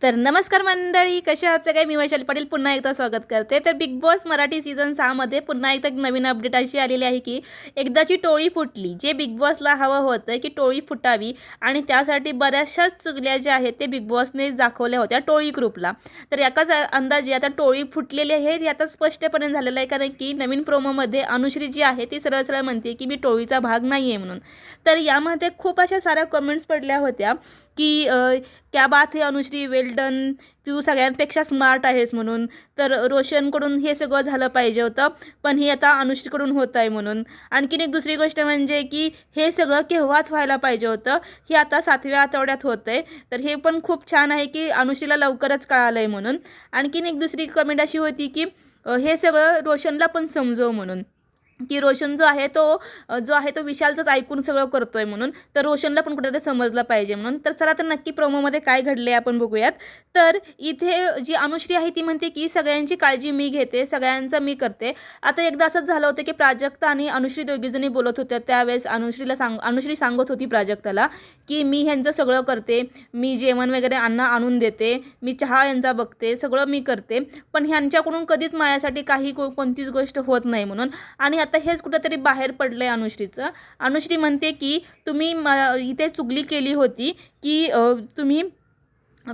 तर नमस्कार मंडळी, कशा आहात सगळे? मी वैशाली पाटील पुन्हा एकदा स्वागत करते. तर बिग बॉस मराठी सीझन 6 मध्ये पुन्हा एकदा नवीन अपडेट अशी आलेली आहे की एकदाची टोळी फुटली. जे बिग बॉसला हवं होतं की टोळी फुटावी आणि त्यासाठी बऱ्याचशा चुगल्या ज्या आहेत ते बिग बॉसने दाखवल्या होत्या टोळी ग्रुपला. तर याचाच अंदाजे आता टोळी फुटलेली आहे हे आता स्पष्टपणे झालेलं आहे, कारण की नवीन प्रोमोमध्ये अनुश्री जी आहे ती सरळ सरळ म्हणते की मी टोळीचा भाग नाही आहे म्हणून. तर यामध्ये खूप अशा साऱ्या कमेंट्स पडल्या होत्या की क्या बात है अनुश्री, वेल डन, तू सगळ्यांपेक्षा स्मार्ट आहेस म्हणून. तर रोशनकडून हे सगळं झालं पाहिजे होतं, पण हे आता अनुश्रीकडून होत आहे म्हणून. आणखीन एक दुसरी गोष्ट म्हणजे की हे सगळं केव्हाच व्हायला पाहिजे होतं, हे आता 7व्या आठवड्यात होतं आहे. तर हे पण खूप छान आहे की अनुश्रीला लवकरच कळालं आहे म्हणून. आणखीन एक दुसरी कमेंट अशी होती की हे सगळं रोशनला पण समजव म्हणून, की रोशन जो आहे तो विशालचंच ऐकून सगळं करतोय म्हणून. तर रोशनला पण कुठेतरी समजलं पाहिजे म्हणून. तर चला तर नक्की प्रोमोमध्ये काय घडले आपण बघूयात. तर इथे जी अनुश्री आहे ती म्हणते की सगळ्यांची काळजी मी घेते, सगळ्यांचं मी करते. आता एकदा असंच झालं होतं की प्राजक्ता आणि अनुश्री दोघीजणी बोलत होत्या. त्यावेळेस अनुश्री सांगत होती प्राजक्ताला की मी ह्यांचं सगळं करते, मी जेवण वगैरे आणून देते, मी चहा यांचा बघते, सगळं मी करते, पण ह्यांच्याकडून कधीच माझ्यासाठी कोणतीच गोष्ट होत नाही म्हणून. आणि आता हेच कुठेतरी बाहेर पडलं आहे अनुश्रीचं. अनुश्री म्हणते की तुम्ही इथे चुगली केली होती की तुम्ही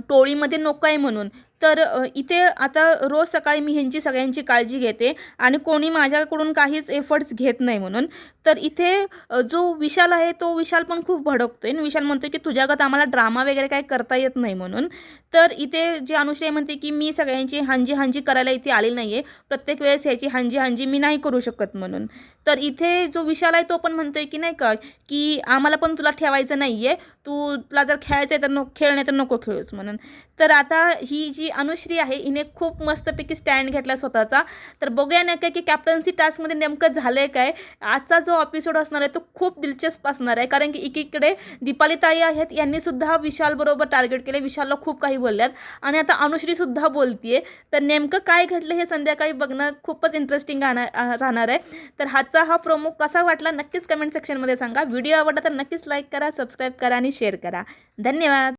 टोळीमध्ये नको आहे म्हणून. तर इथे आता रोज सकाळी मी ह्यांची सगळ्यांची काळजी घेते आणि कोणी माझ्याकडून काहीच एफर्ट्स घेत नाही म्हणून. तर इथे जो विशाल आहे तो विशाल पण खूप भडकतोय आणि विशाल म्हणतो की तुझ्यागत आम्हाला ड्रामा वगैरे काही करता येत नाही म्हणून. तर इथे जी अनुश्री म्हणते की मी सगळ्यांची हांजी हांजी करायला इथे आलेली नाही आहे, प्रत्येक वेळेस ह्याची हांजी हांजी मी नाही करू शकत म्हणून. तर इथे जो विशाल आहे तो पण म्हणतोय की नाही का की आम्हाला पण तुला ठेवायचं नाही आहे, तुला जर खेळायचं आहे तर खेळ, नाही तर नको खेळूच म्हणून. तर आता ही जी अनुश्री आहे हिने खूप मस्तपैकी स्टँड घेतला स्वतःचा. तर बघूया नक्की की कॅप्टन्सी टास्कमध्ये नेमकं झालं आहे काय. आजचा जो एपिसोड असणार आहे तो खूप दिलचस्प असणार आहे, कारण की एकीकडे दीपाली ताई आहेत, यांनीसुद्धा विशालबरोबर टार्गेट केले, विशालला खूप काही बोलल्यात आणि आता अनुश्रीसुद्धा बोलतीये. तर नेमकं काय घडलं हे संध्याकाळी बघणं खूपच इंटरेस्टिंग राहणार आहे. तर हा प्रोमो कसा वाटला नक्कीच कमेंट सेक्शनमध्ये सांगा. व्हिडिओ आवडला तर नक्कीच लाईक करा, सबस्क्राईब करा आणि शेअर करा. धन्यवाद.